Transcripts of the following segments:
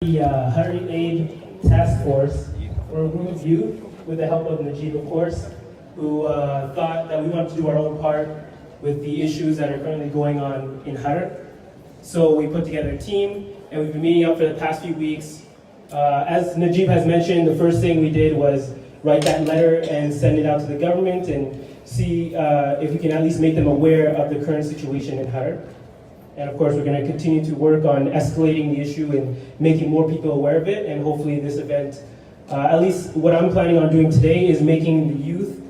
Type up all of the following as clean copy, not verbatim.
The Harari Aid Task Force, or a group of youth, with the help of Najib, of course, who thought that we wanted to do our own part with the issues that are currently going on in Harar. So we put together a team, and we've been meeting up for the past few weeks. As Najib has mentioned, the first thing we did was write that letter and send it out to the government and see if we can at least make them aware of the current situation in Harar. And of course, we're going to continue to work on escalating the issue and making more people aware of it. And hopefully this event, at least what I'm planning on doing today, is making the youth.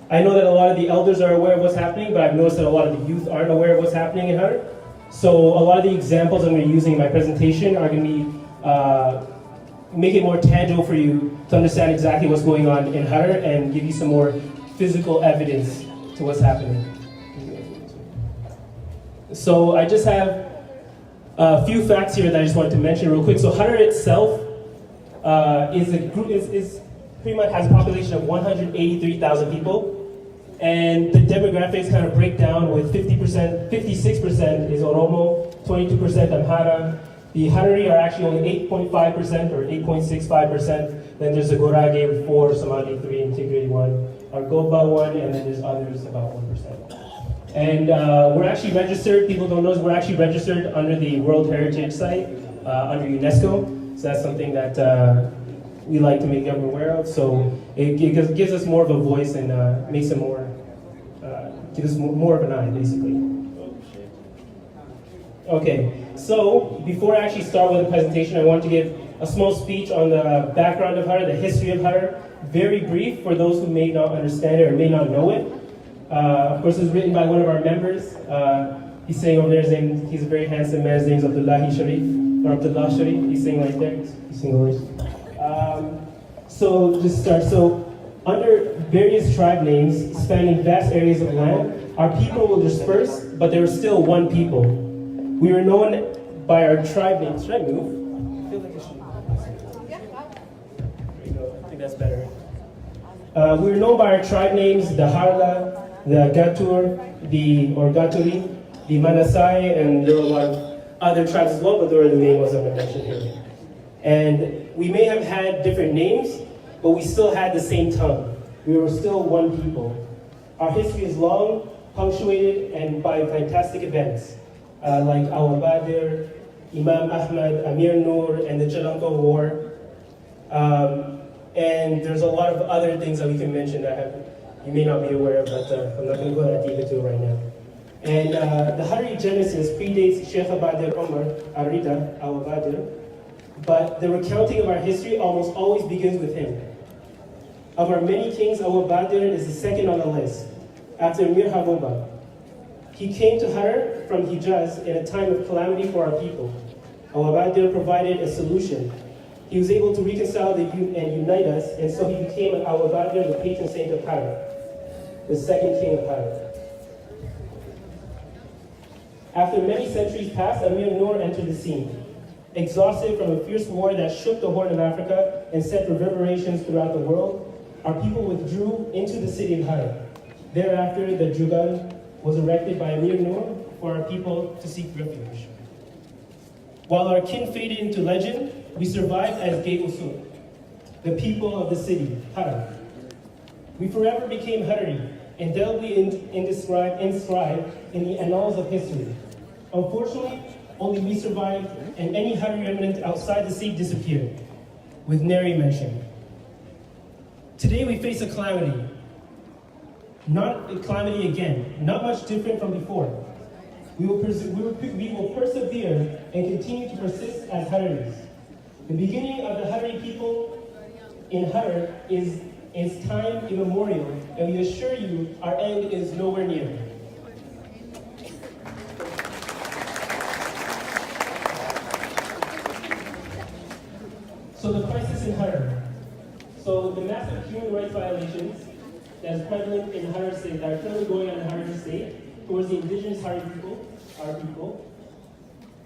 I know that a lot of the elders are aware of what's happening, but I've noticed that a lot of the youth aren't aware of what's happening in Harar. So a lot of the examples I'm going to be using in my presentation are going to be, make it more tangible for you to understand exactly what's going on in Harar and give you some more physical evidence to what's happening. So I just have a few facts here that I just wanted to mention real quick. So Harar itself is a group, is pretty much has a population of 183,000 people, and the demographics kind of break down with 56% is Oromo, 22% Amhara. The Harari are actually only 8.5% or 8.65%. Then there's the Gorage with 4, Somali 3, and Tigray 1, Argoba 1, and then there's others about 1%. And we're actually registered, people don't know, we're actually registered under the World Heritage Site, under UNESCO. So that's something that we like to make everyone aware of. So it gives us more of a voice and makes it more, gives us more of an eye, basically. Okay, so before I actually start with the presentation, I want to give a small speech on the background of Harar, the history of Harar. Very brief for those who may not understand it or may not know it. Of course, it was written by one of our members. He's saying over there, his name, he's a very handsome man, his name's Abdullahi Sharif, or Abdullah Sharif, he's saying right there, he's saying over there. So, just start. So, under various tribe names spanning vast areas of land, our people were dispersed, but there was still one people. We were known by our tribe names. Should I move? I feel like I should. There you go, I think that's better. We were known by our tribe names, the Harla, the Gatur, or Gaturi, the Manasai, and there were a lot of other tribes as well, but those are the main ones I'm going to mention here. And we may have had different names, but we still had the same tongue. We were still one people. Our history is long, punctuated, and by fantastic events, like Al Badir, Imam Ahmad, Amir Noor, and the Jalanko War. And there's a lot of other things that we can mention that you may not be aware of, but I'm not going to go that deep into it right now. And the Harari genesis predates Sheikh Abadir Omar Arida al-Badir, but the recounting of our history almost always begins with him. Of our many kings, al-Badir is the second on the list, after Mir Haboba. He came to Harar from Hijaz in a time of calamity for our people. Al-Badir provided a solution. He was able to reconcile and unite us, and so he became Al-Badir, the patron saint of Harar, the second king of Harar. After many centuries passed, Amir Noor entered the scene. Exhausted from a fierce war that shook the Horn of Africa and sent reverberations throughout the world, our people withdrew into the city of Harar. Thereafter, the Jugal was erected by Amir Noor for our people to seek refuge. While our kin faded into legend, we survived as Gate Usul, the people of the city, Harar. We forever became Harari, indelibly inscribed in the annals of history. Unfortunately, only we survived, and any Harari remnant outside the sea disappeared, with nary mention. Today we face a calamity. Not a calamity again, not much different from before. We will persevere and continue to persist as Hararis. The beginning of the Harari people in Harar is time immemorial, and we assure you our end is nowhere near. So the crisis in Harar. So the massive human rights violations that is prevalent in Harar State, that are currently going on in Harar State towards the indigenous Harari people, our people,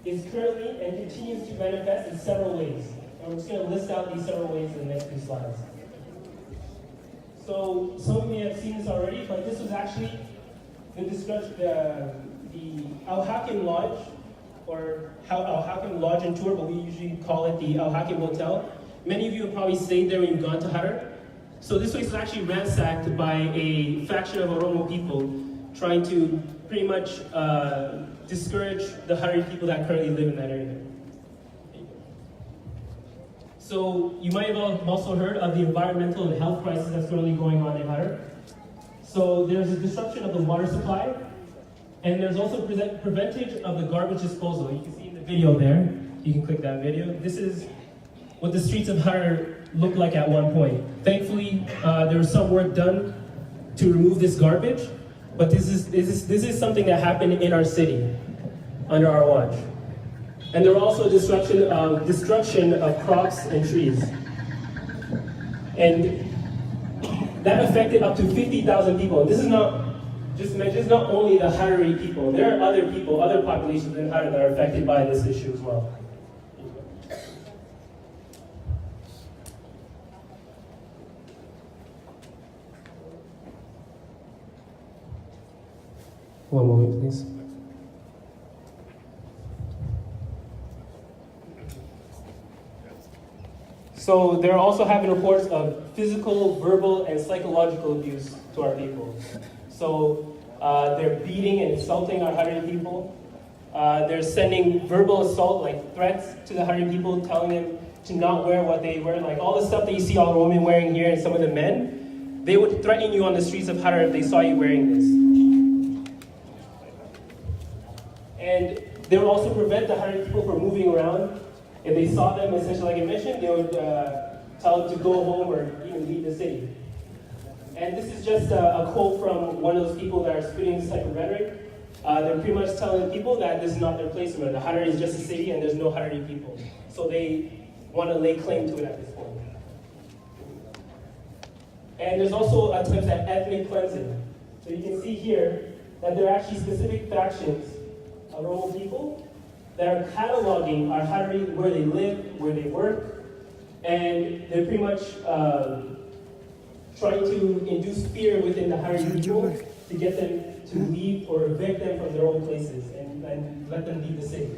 is currently and continues to manifest in several ways. And we're just going to list out these several ways in the next few slides. So some of you may have seen this already, but this was actually the Al Hakim Lodge or Al Hakim Lodge and Tour, but we usually call it the Al Hakim Hotel. Many of you have probably stayed there when you've gone to Harar. So this place is actually ransacked by a faction of Oromo people trying to pretty much discourage the Harari people that currently live in that area. So you might have also heard of the environmental and health crisis that's currently going on in Harar. So there's a disruption of the water supply, and there's also preventage of the garbage disposal. You can see in the video there, you can click that video. This is what the streets of Harar looked like at one point. Thankfully, there was some work done to remove this garbage, but this is something that happened in our city under our watch. And there were also destruction of crops and trees. And that affected up to 50,000 people. This is not only the Harari people. There are other people, other populations in Harar that are affected by this issue as well. One moment, please. So there are also having reports of physical, verbal, and psychological abuse to our people. So they're beating and insulting our Harari people. They're sending verbal assault, like threats to the Harari people, telling them to not wear what they wear. Like all the stuff that you see all the women wearing here and some of the men, they would threaten you on the streets of Harar if they saw you wearing this. And they would also prevent the Harari people from moving around. If they saw them, essentially like I mentioned, they would tell them to go home or even leave the city. And this is just a quote from one of those people that are spitting this type of rhetoric. They're pretty much telling people that this is not their place anymore. The Harari is just a city and there's no Harari people. So they want to lay claim to it at this point. And there's also attempts at ethnic cleansing. So you can see here that there are actually specific factions of Oromo people that are cataloging our Harari, where they live, where they work, and they're pretty much trying to induce fear within the Harari people to get them to leave or evict them from their own places and let them leave the city.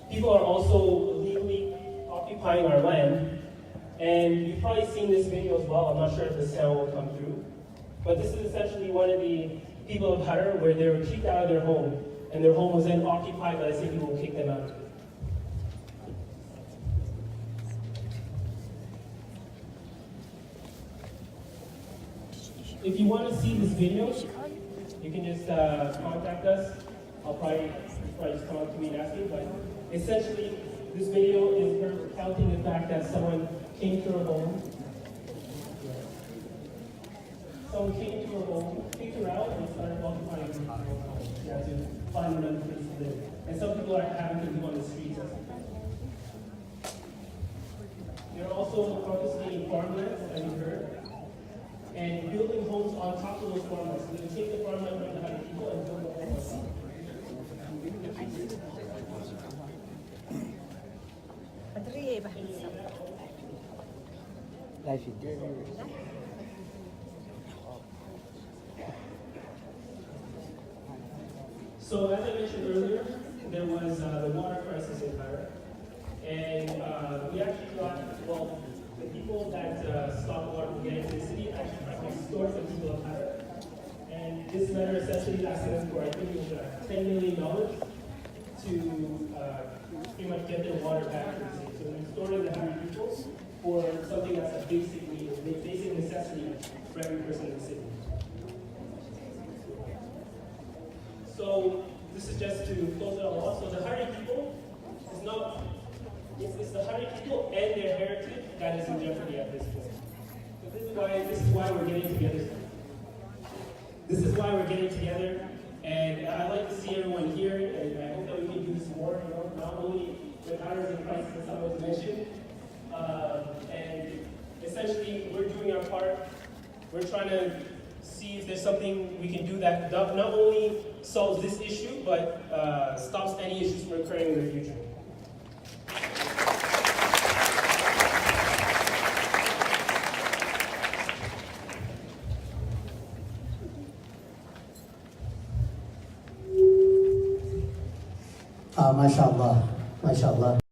People are also illegally occupying our land, and you've probably seen this video as well. I'm not sure if the sound will come through, but this is essentially one of the people of Harar where they were kicked out of their home, and their home was then occupied by the same people who kicked them out. If you want to see this video, you can just contact us. I'll probably just come up to me and ask you, but essentially, this video is her recounting the fact that someone came to her home. Someone came to her home, kicked her out, and started occupying her home. She had to find another place to live. And some people are having to live on the streets. They're also confiscating farmlands, as you heard, and building homes on top of those farmlands. So they take the farmland from the Harari people and build the homes on top. So as I mentioned earlier, there was the water crisis in Harar, and we actually thought, well, the people that stopped water from getting to the city actually tried to restore the people of Harar. And this letter essentially asked them for, I think it was $10 million to pretty much get their water back to the city. So restoring the Harari people for something that's a basic need, a basic necessity for every person in the city. So this is just to close it all off. So the Harari people is not, it's the Harari people and their heritage that is in jeopardy at this point. So this is why we're getting together. This is why we're getting together, and I'd like to see everyone here, and I hope that we can do this more, not only with Harar in Christ, as I was mentioned, and essentially we're doing our part. We're trying to see if there's something we can do that not only solves this issue, but stops any issues from occurring in the future. MashaAllah, MashaAllah.